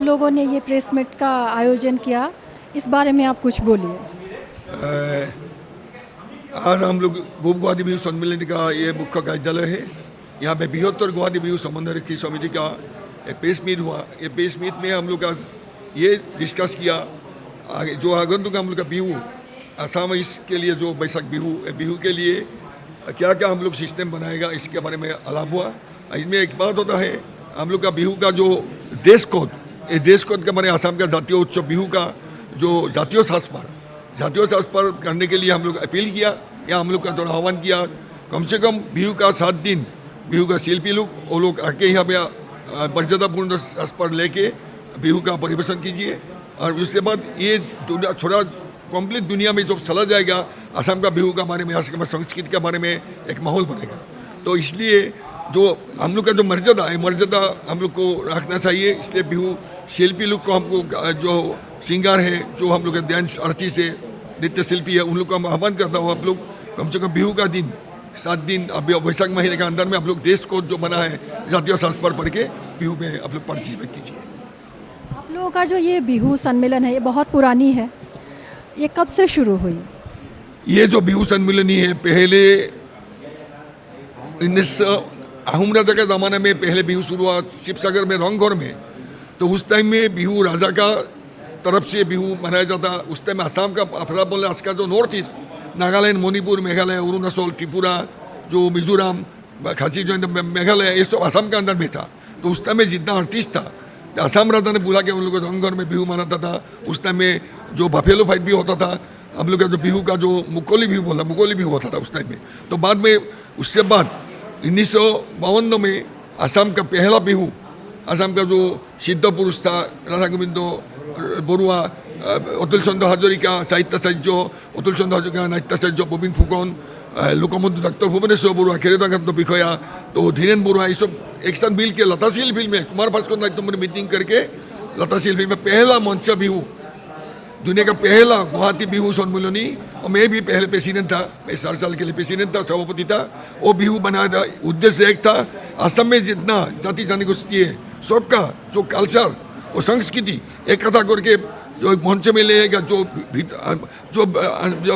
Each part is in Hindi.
लोगों ने ये प्रेस मीट का आयोजन किया, इस बारे में आप कुछ बोलिए। आज हम लोग पूर्व गुवाहाटी बिहू सम्मेलन का ये मुख्य कार्यालय है। यहाँ पे बृहत्तर गुवाहाटी बिहू समन्वय की समिति का एक प्रेस मीट हुआ। ये प्रेस मीट में हम लोग आज ये डिस्कस किया जो आगंतुक हम लोग का बिहू असम इसके लिए जो बैसाख बिहू के लिए क्या क्या हम लोग सिस्टम बनाएगा इसके बारे में आलाप हुआ। इसमें एक बात होता है हम लोग का बिहू का जो देश कोड, ये देश कोड के बारे असम का जातीय उत्सव बिहू का जो जातीय सांस पर करने के लिए हम लोग अपील किया या हम लोग का थोड़ा आह्वान किया। कम से कम बिहू का 7 दिन बिहू का शिल्पी लोग वो लोग आके यहाँ पे मर्यादापूर्ण सांस पर लेके बिहू का परिवेशन कीजिए और उसके बाद ये थोड़ा कंप्लीट दुनिया में जब चला जाएगा असम का बिहू का बारे में, असम का संस्कृति के बारे में एक माहौल बनेगा। तो इसलिए जो हम लोग का जो मर्यादा है, मर्यादा हम लोग को रखना चाहिए। इसलिए बिहू शिल्पी लोग को हमको जो श्रृंगार है, जो हम लोग के डांस आर्टिस्ट है, नृत्य शिल्पी है, उन लोग को हम आह्वान करता हूँ आप लोग कम से कम बिहू का दिन 7 दिन अब वैशाख महीने के अंदर में आप लोग देश को जो बना है जातीय सांस पर पढ़ के बिहू में आप लोग पार्टिसिपेट कीजिए। आप लोगों का जो ये बिहू सम्मेलन है ये बहुत पुरानी है, ये कब से शुरू हुई? ये जो बिहू सम्मेलन है पहले 1900 अहम राजा के ज़माने में पहले बिहू शुरू हुआ शिवसागर में रंगघर में। तो उस टाइम में बिहू राजा का तरफ से बिहू मनाया जाता। उस टाइम असम का अपना बोले आज का जो नॉर्थ ईस्ट नागालैंड, मणिपुर, मेघालय, अरुणाचल, त्रिपुरा, जो मिजोरम, खासी जो मेघालय, ये सब असम के अंदर में था। तो उस टाइम में जितना आर्टिस्ट था असम राजा ने बुला के उन लोग को रंगघर में बिहू मनाता था। उस टाइम में जो बफेलो फाइट भी होता था, हम लोग का जो बिहू का जो मुकोली बिहू होता था उस टाइम में। तो बाद में उससे बाद 1952 में असम का पहला बिहू, असम का जो सिद्ध पुरुष था राधा गोविंद बरुआ, अतुल चंद्र हाजरिका साहित्याचार्य, अतुल चंद्र हाजरिका नाट्याचार्य, बबिन फुकन, लोकमंत्री डॉक्टर भुवनेश्वर बरुआ, खेरेदाकांत विषया, तो धीरेन बरुआ, ये सब एक साथ मिल के लताशील फिल्म में कुमार भास्कर नाट्य में मीटिंग करके लताशील फिल्म में पहला मंच बिहू, दुनिया का पहला गुवाहाटी बिहू सम्मेलनी, और मैं भी पहले प्रेसिडेंट था, मैं 4 साल के लिए प्रेसिडेंट था, सभापति था। वो बिहू बनाया था, उद्देश्य एक था असम में जितना जाति जनगोष्ठी है सबका जो कल्चर और संस्कृति एक कथा करके जो मंच में लेगा। जो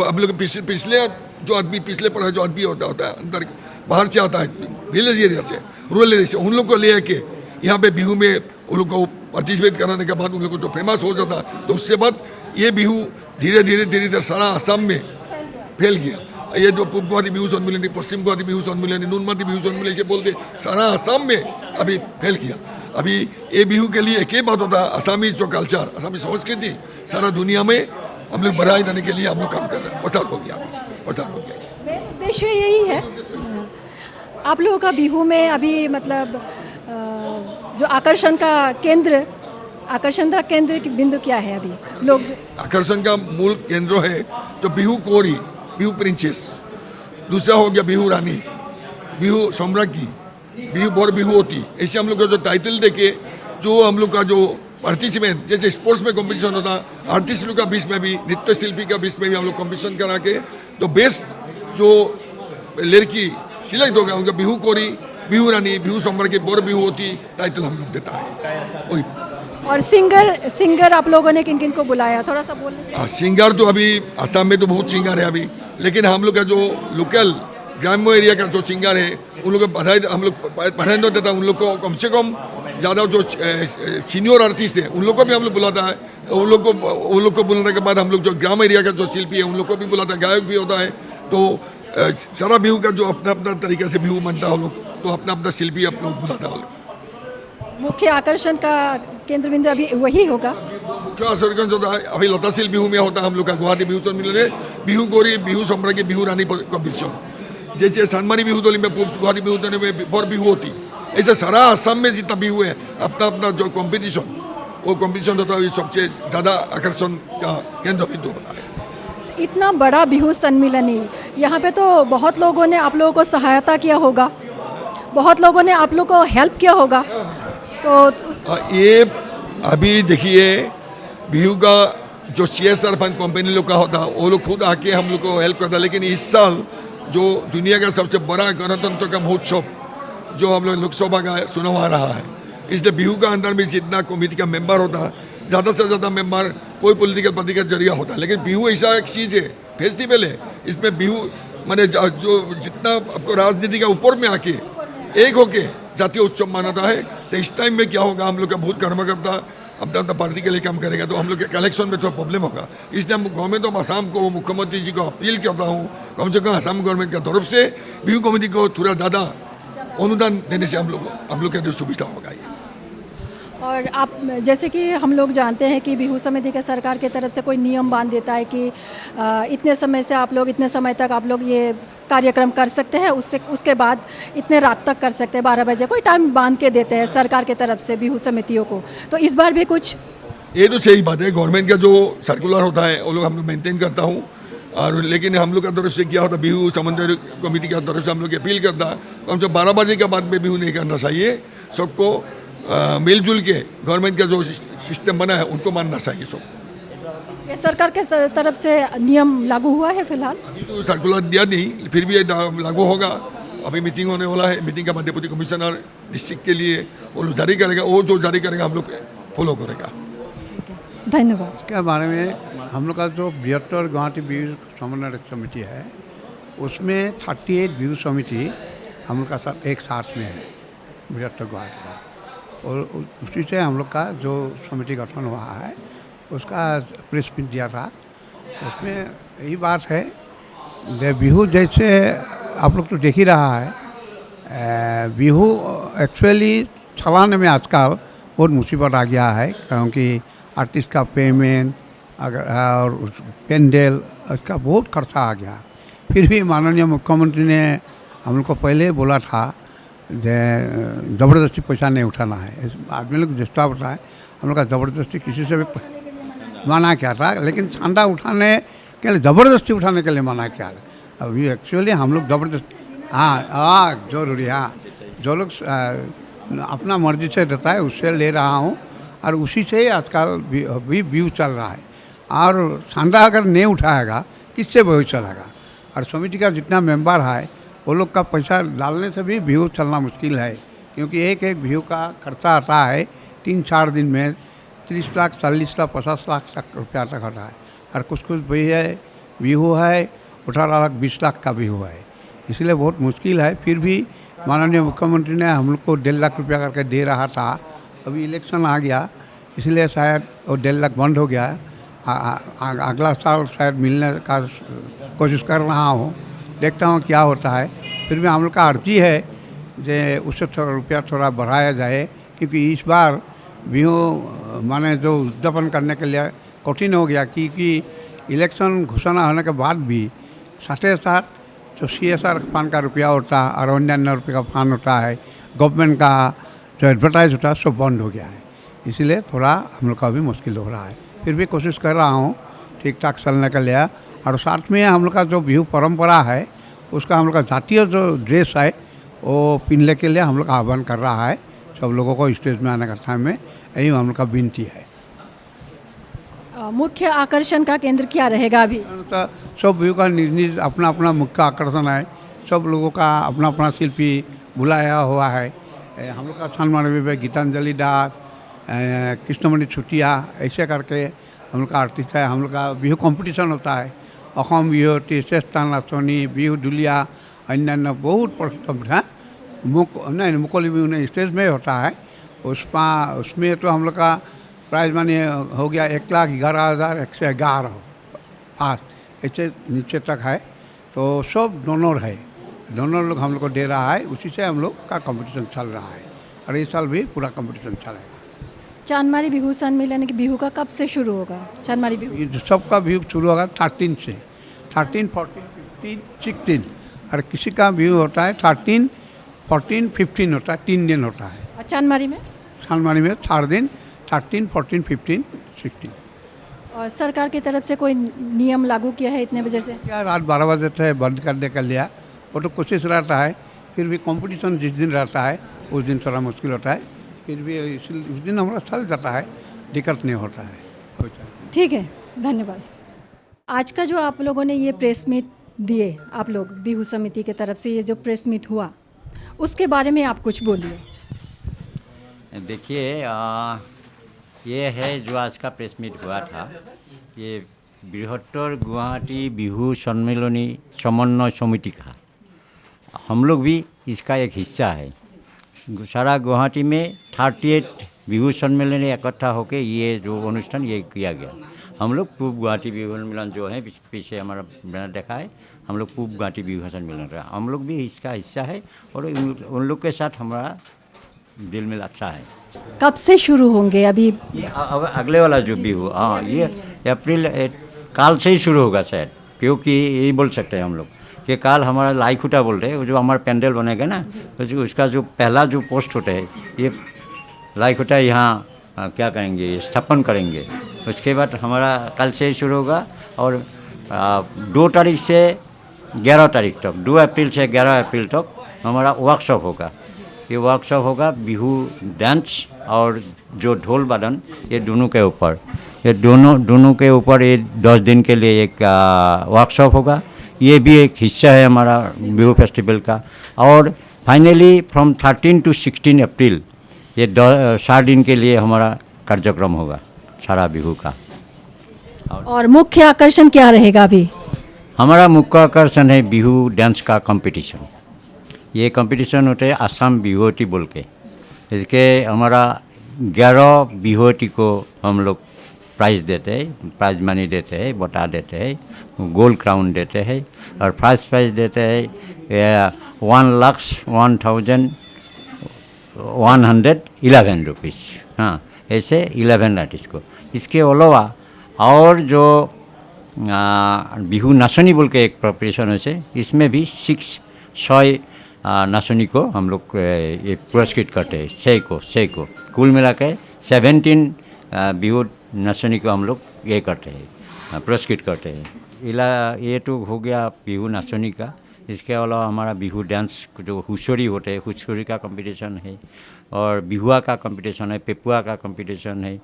अब लोग पिछले जो आदमी पिछले पढ़ा जो आदमी होता है अंदर बाहर से आता है विलेज एरिया से, रूरल एरिया से, उन लोग को ले के यहाँ पे बिहू में उन लोग को पार्टिसिपेट कराने के बाद उन लोग को जो फेमस हो जाता, तो उससे बाद ये बिहू धीरे धीरे सारा असम में फैल गया। ये जो पूर्व गुवाहाटी बिहू सम्मेलन, पश्चिम गुवाहाटी बिहू सम्मेलन, नुनमाटी बिहू सम्मेलन से बोलते सारा असम में अभी फैल गया। अभी ये बिहू के लिए एक ही बात होता है, असमी जो कल्चर, असमी संस्कृति सारा दुनिया में हम लोग बढ़ाए देने के लिए हम लोग काम कर रहे हैं। प्रसार हो गया मेन उद्देश्य यही है। आप लोगों का बिहू में अभी मतलब जो आकर्षण का केंद्र की बिंदु क्या है? अभी लोग आकर्षण का मूल केंद्र है जो बिहू कोरी, बिहू प्रिंसेस, दूसरा हो गया बिहू रानी, बिहू सम्राज्ञी, बिहू बर बिहू होती। ऐसे हम लोग का जो टाइटल देके जो हम लोग का जो पार्टिसिपेंट, जैसे स्पोर्ट्स में कंपटीशन होता, आर्टिस्ट लोग का बीच में भी, नृत्य शिल्पी का बीच में भी हम लोग कंपटीशन करा के तो बेस्ट जो लड़की सिलेक्ट होगा उनका बिहू कोरी, बिहू रानी, बिहू सम्राज्ञी, बर बिहू होती टाइटल हम लोग देता है वही। और सिंगर आप लोगों ने किन किन को बुलाया, थोड़ा सा बोलने? सिंगर तो अभी असम में तो बहुत सिंगर है अभी, लेकिन हम लोग का जो लोकल ग्राम्य एरिया का जो सिंगर है उन लोग को बधाई हम लोग प्राधान्य देता है। उन लोग को कम से कम ज़्यादा जो सीनियर आर्टिस्ट है उन लोग को भी हम लोग बुलाता है। उन लोग को बुलाने के बाद हम लोग जो ग्राम एरिया का जो शिल्पी है उन लोग को भी बुलाता है, गायक भी होता है। तो सारा बिहू का जो अपना अपना तरीके से बिहू मनता है हम लोग, तो अपना अपना शिल्पी आप लोग बुलाता है। मुख्य आकर्षण का केंद्र बिंदु अभी वही होगा। मुख्य आकर्षण जो है अभी लताशील बिहू में होता है हम लोग का गुवाहाटी बिहू सम्मेलन, बिहू गोरी, बिहू सम्राज्ञी, बिहू रानी कंपटीशन। जैसे सनमानी बिहू टोली में गुवाहाटी बिहू टोली में बर बिहू होती, ऐसे सारा असम में जितना बिहू है अपना अपना जो कंपटीशन, वो कंपटीशन होता है सबसे ज़्यादा आकर्षण का केंद्र बिंदु होता है। इतना बड़ा बिहू सम्मेलन, यहाँ पे तो बहुत लोगों ने आप लोगों को सहायता किया होगा, बहुत लोगों ने आप लोगों को हेल्प किया होगा। तो ये अभी देखिए बिहू का जो CSR फंड कंपनी लोग का होता है वो लोग खुद आके हम लोग को हेल्प करता है। लेकिन इस साल जो दुनिया का सबसे बड़ा गणतंत्र का महोत्सव जो हम लोग लोकसभा का चुनाव आ रहा है, इसलिए बिहू का अंदर में जितना कमेटी का मेंबर होता है, ज़्यादा से ज़्यादा मेंबर कोई पॉलिटिकल पार्टी का जरिया होता है। लेकिन बिहू ऐसा एक चीज़ है, फेस्टिवल है, इसमें बिहू माने जो जितना आपको राजनीति का ऊपर में आके एक होके जातीय उत्सव मनाता है। तो इस टाइम में क्या होगा, हम लोग का बहुत कर्मकर्ता अपना अपना पार्टी के लिए काम करेगा, तो हम लोग के कलेक्शन में थोड़ा प्रॉब्लम होगा। इसलिए हम गवर्नमेंट ऑफ आसाम को, मुख्यमंत्री जी को अपील करता हूँ, कम से कम आसाम गवर्नमेंट की तरफ से बिहू कमेटी को थोड़ा ज़्यादा अनुदान देने से हम लोग के लिए सुविधा होगा ये। और आप जैसे कि हम लोग जानते हैं कि बिहू समिति के सरकार की तरफ से कोई नियम बांध देता है कि इतने समय से आप लोग, इतने समय तक आप लोग ये कार्यक्रम कर सकते हैं, उसके बाद इतने रात तक कर सकते हैं, 12 बजे कोई टाइम बांध के देते हैं सरकार की तरफ से बिहू समितियों को। तो इस बार भी कुछ, ये तो सही बात है, गवर्नमेंट का जो सर्कुलर होता है वो लोग हम लोग मेंटेन करता हूँ। और लेकिन हम लोग की तरफ से क्या होता है, बिहू समन्वय कमेटी की तरफ से हम लोग अपील करता है कम से 12 बजे के बाद में बिहू नहीं करना चाहिए। सबको मिलजुल के गवर्नमेंट का जो सिस्टम बना है उनको मानना चाहिए सबको। ये सरकार के तरफ से नियम लागू हुआ है फिलहाल? अभी तो सर्कुलर दिया नहीं, फिर भी ये लागू होगा। अभी मीटिंग होने वाला है, मीटिंग का बाद डेप्यूटी कमिश्नर डिस्ट्रिक्ट के लिए वो लोग जारी करेगा, वो जो जारी करेगा हम लोग फॉलो करेगा। धन्यवाद। इसके बारे में हम लोग का जो बृहत्तर गुवाहाटी बिहू समन्वय समिति है, उसमें 38 बिहू समिति हम लोग का साथ एक साथ में है बृहत्तर गुवाहाटी का। और उसी से हम लोग का जो समिति गठन हुआ है उसका प्रेस मीट दिया था। उसमें यही बात है, बिहू जैसे आप लोग तो देख ही रहा है, बिहू एक्चुअली चलाने में आजकल बहुत मुसीबत आ गया है, क्योंकि आर्टिस्ट का पेमेंट और पेंडल इसका बहुत खर्चा आ गया। फिर भी माननीय मुख्यमंत्री ने हम लोग को पहले बोला था ज़बरदस्ती पैसा नहीं उठाना है। आदमी लोग जितना होता है, हम लोग का ज़बरदस्ती किसी से भी मना किया था, लेकिन चंदा उठाने के लिए ज़बरदस्ती उठाने के लिए मना किया। अभी एक्चुअली हम लोग ज़बरदस्ती, हाँ जरूरी, हाँ जो लोग अपना मर्जी से देता है उससे ले रहा हूँ, और उसी से ही आजकल भी व्यू चल रहा है। और चंदा अगर नहीं उठाएगा किससे व्यू चलेगा? और समिति का जितना मेंबर है वो लोग का पैसा डालने से भी व्यू चलना मुश्किल है, क्योंकि एक एक व्यू का खर्चा आता है 3-4 दिन में 30 लाख, 40 लाख, 50 लाख तक रुपया तक आता है। और कुछ व्यू है 18 लाख, 20 लाख का व्यू है, इसलिए बहुत मुश्किल है। फिर भी माननीय मुख्यमंत्री ने हम लोग को 1.5 लाख रुपया करके दे रहा था। अभी इलेक्शन आ गया, इसलिए शायद वो 1.5 लाख बंद हो गया है। अगला साल शायद मिलने का कोशिश कर रहा हूँ, देखता हूँ क्या होता है। फिर भी हम लोग का अर्जी है जो उससे थोड़ा रुपया थोड़ा बढ़ाया जाए, क्योंकि इस बार बिहू माने जो उद्यापन करने के लिए कठिन हो गया, क्योंकि इलेक्शन घोषणा होने के बाद भी साथ साथ जो CSR फंड का रुपया होता है और अन्य रुपये का फंड होता है, गवर्नमेंट का जो एडवर्टाइज होता है, सब बंद हो गया है। इसलिए थोड़ा हम लोग का भी मुश्किल हो रहा है। फिर भी कोशिश कर रहा हूँ ठीक ठाक चलने के लिए। और साथ में हम लोग का जो बिहू परंपरा है उसका हम लोग का जातीय जो ड्रेस है वो पहनने के लिए हम लोग आह्वान कर रहा है सब लोगों को स्टेज में आने का टाइम में, यही हम लोग का विनती है। मुख्य आकर्षण का केंद्र क्या रहेगा अभी? तो सब बिहू का निज निज अपना अपना मुख्य आकर्षण है, सब लोगों का अपना अपना शिल्पी बुलाया हुआ है। हम लोग का छानमानवी में गीतांजलि दास, कृष्णमणि छुटिया, ऐसे करके हम लोग का आर्टिस्ट है। हम लोग का बिहू कंपटीशन होता है, अखम बिहुटी, श्रेष्ठा नाचनी, बिहू दुलिया, अन्य बहुत प्रस्तुत है। नहीं मुकली बिहू नहीं, स्टेज में होता है। उसमें तो हम लोग का प्राइज मनी हो गया 1,11,111 फास्ट ऐसे नीचे तक है। तो सब डोनर है, डोनर लोग हम लोग को दे रहा है, उसी से हम लोग का कंपटीशन चल रहा है। और इस साल भी पूरा कंपटीशन चलेगा। चांदमारी बिहू सम्मेलन की बिहू का कब से शुरू होगा? चांदमारी बिहू सबका बिहू शुरू होगा 13 से, 13, 14, 15, 16। और किसी का बिहू होता है 13, 14, 15 होता है, 3 दिन होता है। और चांदमारी में? चांदमारी में 4 दिन, 13, 14, 15, 16। और सरकार की तरफ से कोई नियम लागू किया है इतने बजे से? क्या रात 12 बजे से बंद करने का लिया, वो तो कोशिश रहता है। फिर भी कंपटीशन जिस दिन रहता है उस दिन थोड़ा मुश्किल होता है, फिर भी उस दिन हमारा चल जाता है, दिक्कत नहीं होता है। ठीक है, धन्यवाद। आज का जो आप लोगों ने ये प्रेस मीट दिए, आप लोग बिहू समिति की तरफ से ये जो प्रेस मीट हुआ उसके बारे में आप कुछ बोलिए। देखिए ये है जो आज का प्रेस मीट हुआ था, ये बृहत्तर गुवाहाटी बिहू सम्मेलनी समन्वय समिति का हम लोग भी इसका एक हिस्सा है। सारा गुवाहाटी में 38 बिहू सम्मेलन इकट्ठा होकर ये जो अनुष्ठान ये किया गया। हम लोग पूर्व गुवाहाटी बिहू सम्मेलन जो है पीछे हमारा बैनर देखा है, हम लोग पूर्व गुवाहाटी बिहू सम्मेलन का हम लोग भी इसका हिस्सा है और उन लोग के साथ हमारा दिल मिल अच्छा है। कब से शुरू होंगे अभी? ये अगले वाला जो बिहू ये अप्रैल काल से ही शुरू होगा शायद, क्योंकि यही बोल सकते हैं हम लोग कि काल हमारा लाईखुटा बोलते हैं, जो हमारा पेंडल बनेगा ना, तो जो उसका जो पहला जो पोस्ट होता है ये लाईखुटा यहाँ क्या करेंगे, स्थापन करेंगे। उसके बाद हमारा कल से ही शुरू होगा और 2 तारीख से 11 तारीख तक, 2 अप्रैल से 11 अप्रैल तक हमारा वर्कशॉप होगा। ये वर्कशॉप होगा बिहू डांस और जो ढोल वादन, ये दोनों के ऊपर, ये दोनों के ऊपर ये 10 दिन के लिए एक वर्कशॉप होगा। ये भी एक हिस्सा है हमारा बिहू फेस्टिवल का। और फाइनली फ्रॉम 13 to 16 अप्रैल ये 4 दिन के लिए हमारा कार्यक्रम होगा सारा बिहू का। और मुख्य आकर्षण क्या रहेगा अभी? हमारा मुख्य आकर्षण है बिहू डांस का कंपटीशन। ये कंपटीशन होते हैं आसाम बिहुवती बोल के। इसके हमारा 11 बिहुवती को हम लोग प्राइज़ देते हैं, प्राइज़ मनी देते हैं, बता देते हैं, गोल्ड क्राउन देते हैं और फर्स्ट प्राइज़ देते हैं 1,01,111 रुपीज़। हाँ, ऐसे 11 आर्टिस्ट को। इसके अलावा और जो बिहू नाचनी बोल के एक प्रिपरेशन है, इसमें भी 6 नाचनी को हम लोग ये पुरस्कृत करते हैं। 6 को कुल मिला के 17 बिहू नाचनी को हम लोग ये करते हैं, पुरस्कृत करते हैं। ये तो हो गया बिहू नाचनी का। इसके अलावा हमारा बिहू डांस जो हुसोरी होते हैं, हुसोरी का कंपटीशन है और बिहुआ का कंपटीशन है, पेपुआ का कंपटीशन है,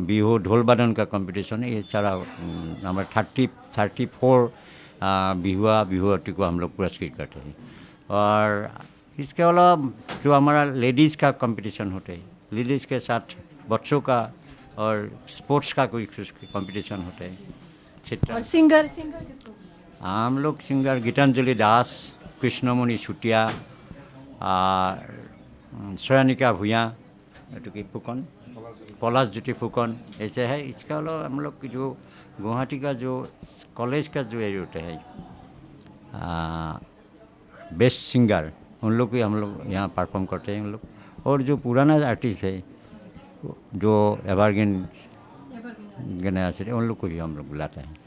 बिहू ढोल वादन का कंपटीशन है। ये सारा हमारा 34 बिहुवती को हम लोग पुरस्कृत करते हैं। और इसके अलावा जो हमारा लेडीज़ का कंपटीशन होते हैं, लेडीज़ के साथ बच्चों का और स्पोर्ट्स का कोई कंपटीशन होते हैं। और सिंगर किसको? हम लोग सिंगर गीतांजलि दास, कृष्णमणि छुटिया, सोयानिका भूया, फुकन, पलाश ज्योति फुकन, ऐसे है। इसके अलावा हम लोग जो गुवाहाटी का जो कॉलेज का जो एरिया होता है बेस्ट सिंगर, उन लोग भी हम लोग यहाँ परफॉर्म करते हैं हम लोग। और जो पुराना आर्टिस्ट है जो एवरग्रीन गाने उन लोग को भी हम लोग बुलाते हैं।